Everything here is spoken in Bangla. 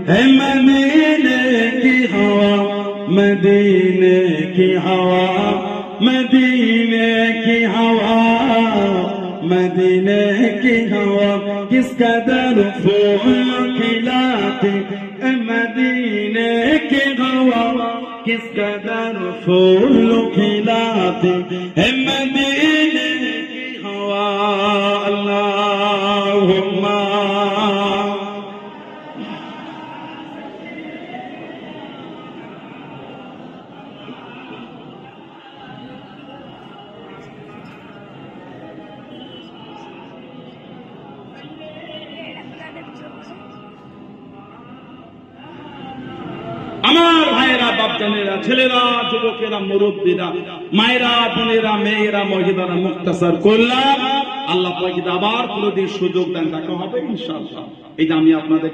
है मदीने की हवा, मदीने की हवा, मदीने की हवा, मदीने की हवा किस कदर फूल खिलाती है, मदीने की हवा किस कदर फूल खिलाती है, मदीने की हवा। अल्लाहुम्मा আমার ভাইয়েরা, বাপজানেরা, ছেলেরা, যুবকেরা, মুরব্বীরা, মায়েরা, বোনেরা, মেয়েরা, মহিলারা, মুক্তাসার করলাম। আল্লাহ পাক আবার কোনদিন সুযোগ দেন, দেখা হবে ইনশাআল্লাহ। এই যে আমি আপনাদের